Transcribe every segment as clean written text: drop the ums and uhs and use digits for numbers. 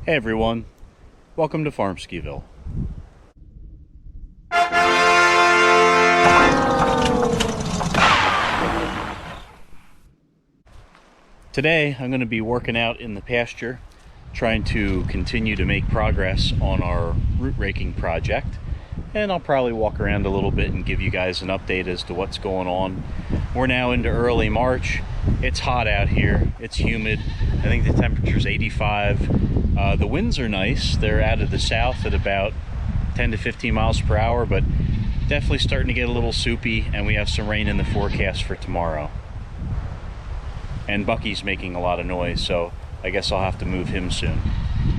Hey everyone, welcome to Farmskiville. Today I'm going to be working out in the pasture, trying to continue to make progress on our root raking project, and I'll probably walk around a little bit and give you guys an update as to what's going on. We're now into early March. It's hot out here, it's humid. I think the temperature's 85. The winds are nice. They're out of the south at about 10 to 15 miles per hour, but definitely starting to get a little soupy, and we have some rain in the forecast for tomorrow. And Bucky's making a lot of noise, so I guess I'll have to move him soon.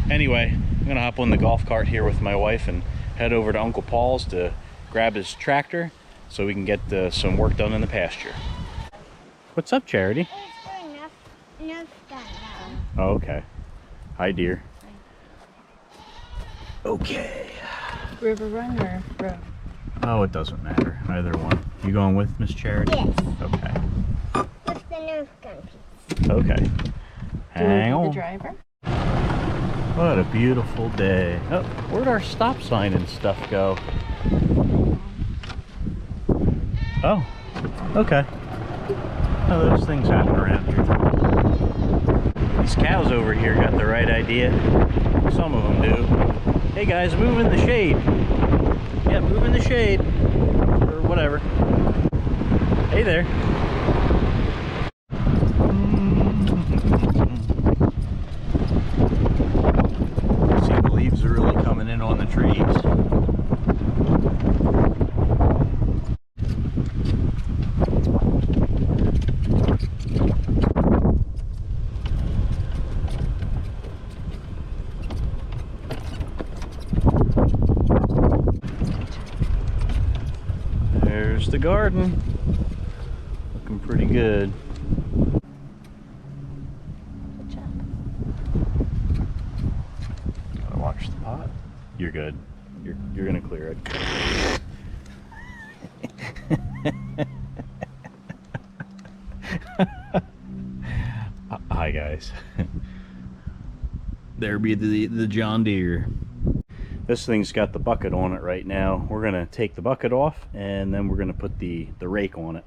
Anyway, I'm gonna hop on the golf cart here with my wife and head over to Uncle Paul's to grab his tractor so we can get some work done in the pasture. What's up, Charity? Enough done now. Oh, okay. Hi, dear. Okay. River Run or Road? Oh, it doesn't matter. Either one. You going with Miss Charity? Yes. Okay. With the Nerf gun piece. Okay. Hang on. The driver? What a beautiful day. Oh, where'd our stop sign and stuff go? Oh, okay. Oh, those things happen around here. These cows over here got the right idea. Some of them do. Hey guys, move in the shade. Yeah, move in the shade. Or whatever. Hey there. See, the leaves are really coming in on the trees. There's the garden. Looking pretty good. Good job. Gotta watch the pot. You're good. You're gonna clear it. Hi guys. There be the John Deere. This thing's got the bucket on it right now. We're gonna take the bucket off and then we're gonna put the rake on it.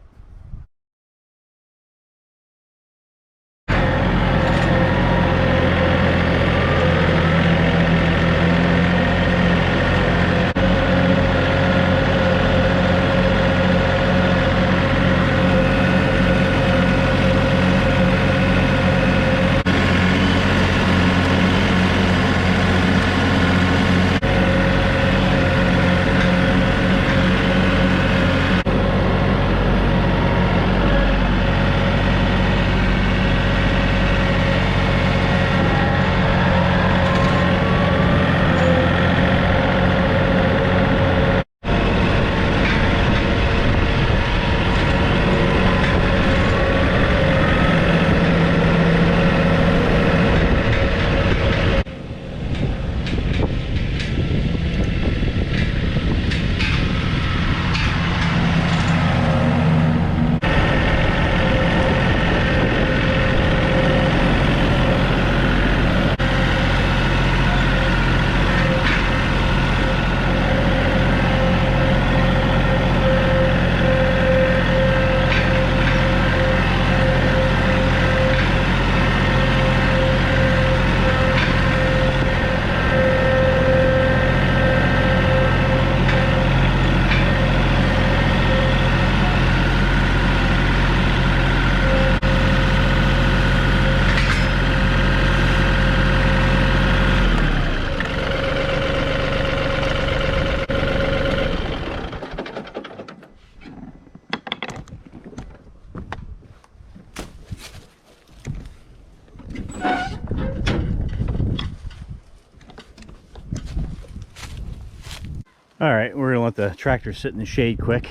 All right, we're gonna let the tractor sit in the shade quick.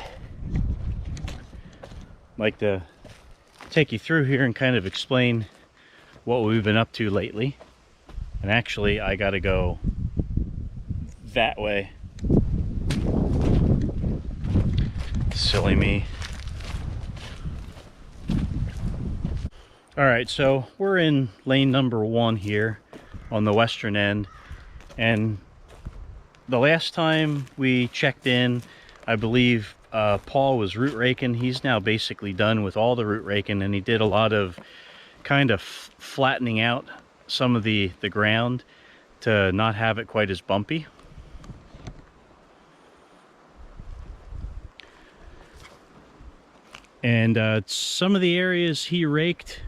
Like to take you through here and kind of explain what we've been up to lately. And actually, I gotta go that way. Silly me. All right, so we're in lane number 1 here. on the western end. And the last time we checked in, I believe Paul was root raking. He's now basically done with all the root raking, and he did a lot of kind of flattening out some of the ground to not have it quite as bumpy. And some of the areas he raked,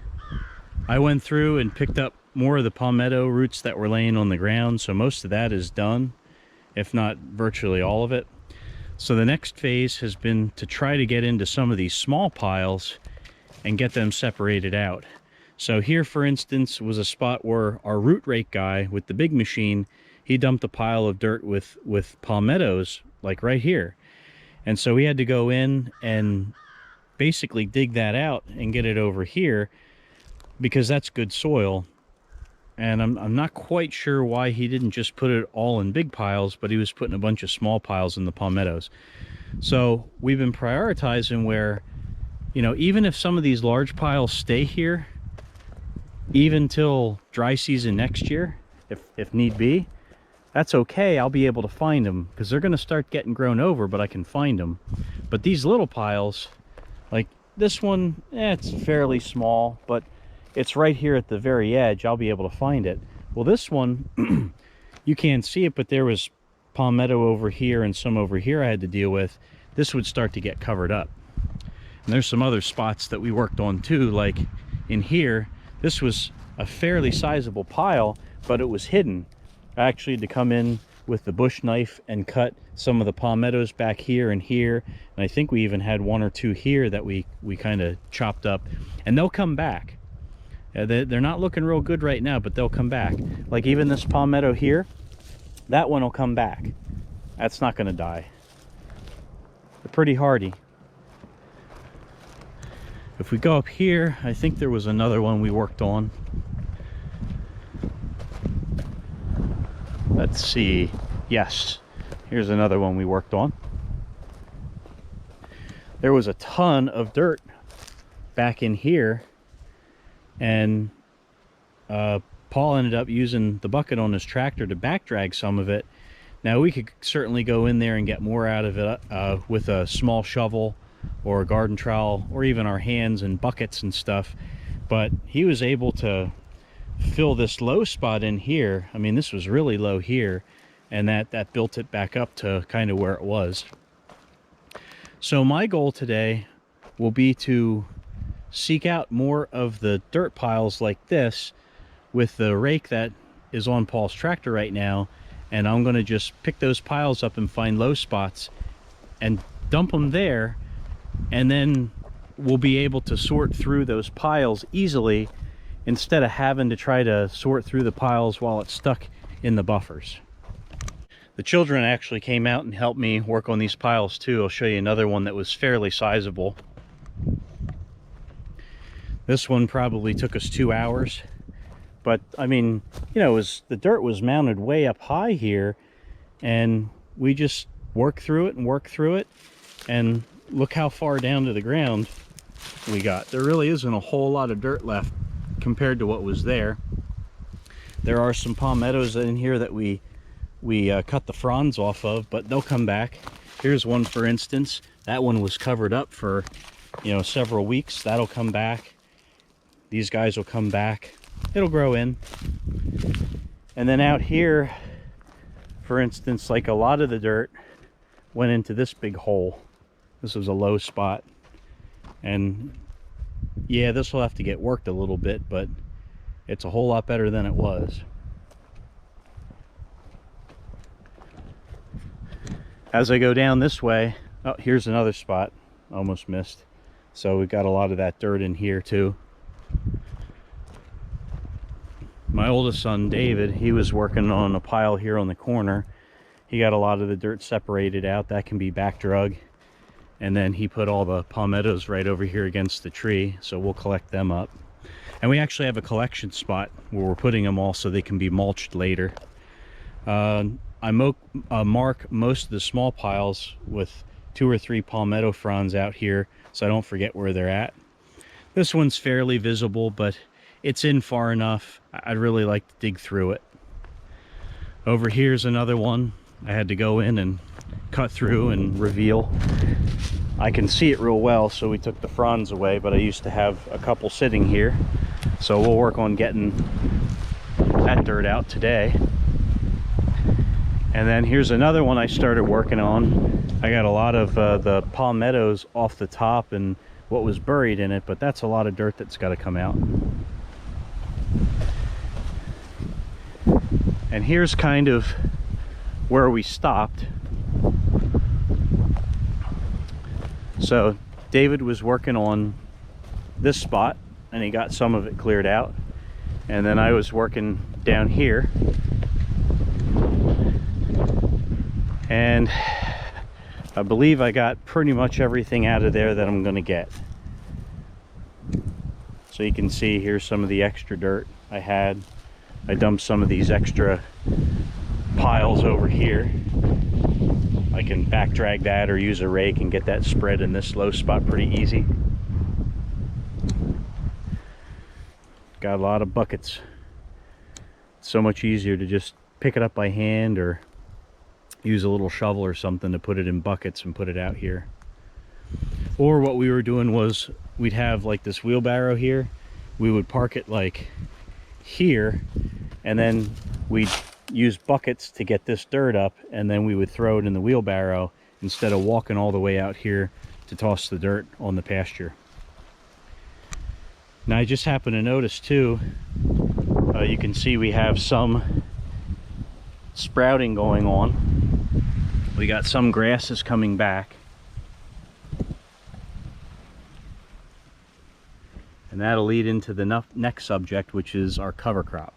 I went through and picked up more of the palmetto roots that were laying on the ground, so most of that is done, if not virtually all of it. So the next phase has been to try to get into some of these small piles and get them separated out. So here, for instance, was a spot where our root rake guy with the big machine, he dumped a pile of dirt with palmettos, like right here. And so we had to go in and basically dig that out and get it over here, because that's good soil. And I'm not quite sure why he didn't just put it all in big piles, but he was putting a bunch of small piles in the palmettos. So we've been prioritizing where, you know, even if some of these large piles stay here, even till dry season next year, if need be, that's okay. I'll be able to find them, because they're going to start getting grown over, but I can find them. But these little piles, like this one, it's fairly small, but it's right here at the very edge. I'll be able to find it. Well, this one, you can't see it, but there was palmetto over here and some over here I had to deal with. This would start to get covered up. And there's some other spots that we worked on too, like in here. This was a fairly sizable pile, but it was hidden. I actually had to come in with the bush knife and cut some of the palmettos back here and here. And I think we even had one or two here that we kind of chopped up. And they'll come back. They're not looking real good right now, but they'll come back. Like even this palmetto here, that one will come back. That's not going to die. They're pretty hardy. If we go up here, I think there was another one we worked on. Let's see. Yes, here's another one we worked on. There was a ton of dirt back in here, and Paul ended up using the bucket on his tractor to back drag some of it. Now we could certainly go in there and get more out of it with a small shovel or a garden trowel, or even our hands and buckets and stuff, but he was able to fill this low spot in here. I mean, this was really low here, and that built it back up to kind of where it was. So my goal today will be to seek out more of the dirt piles like this with the rake that is on Paul's tractor right now, and I'm going to just pick those piles up and find low spots and dump them there, and then we'll be able to sort through those piles easily instead of having to try to sort through the piles while it's stuck in the buffers. The children actually came out and helped me work on these piles too. I'll show you another one that was fairly sizable. This one probably took us 2 hours, but I mean, you know, the dirt was mounted way up high here, and we just worked through it and worked through it, and look how far down to the ground we got. There really isn't a whole lot of dirt left compared to what was there. There are some palmettos in here that we cut the fronds off of, but they'll come back. Here's one, for instance. That one was covered up for, you know, several weeks. That'll come back. These guys will come back. It'll grow in. And then out here, for instance, like a lot of the dirt went into this big hole. This was a low spot, and yeah, this will have to get worked a little bit, but it's a whole lot better than it was. As I go down this way, oh, here's another spot. Almost missed. So we've got a lot of that dirt in here too. My oldest son, David, he was working on a pile here on the corner. He got a lot of the dirt separated out. That can be back drug. And then he put all the palmettos right over here against the tree, so we'll collect them up. And we actually have a collection spot where we're putting them all so they can be mulched later. I mark most of the small piles with 2 or 3 palmetto fronds out here, so I don't forget where they're at. This one's fairly visible, but it's in far enough. I'd really like to dig through it. Over here's another one I had to go in and cut through and reveal. I can see it real well, so we took the fronds away, but I used to have a couple sitting here. So we'll work on getting that dirt out today. And then here's another one I started working on. I got a lot of the palmettos off the top and what was buried in it, but that's a lot of dirt that's got to come out. And here's kind of where we stopped. So David was working on this spot and he got some of it cleared out, and then I was working down here, and I believe I got pretty much everything out of there that I'm going to get. So you can see here's some of the extra dirt I had. I dumped some of these extra piles over here. I can back drag that or use a rake and get that spread in this low spot pretty easy. Got a lot of buckets. It's so much easier to just pick it up by hand or use a little shovel or something to put it in buckets and put it out here. Or what we were doing was we'd have like this wheelbarrow here. We would park it like here, and then we'd use buckets to get this dirt up, and then we would throw it in the wheelbarrow instead of walking all the way out here to toss the dirt on the pasture. Now I just happened to notice too, you can see we have some sprouting going on. We got some grasses coming back, and that'll lead into the next subject, which is our cover crop.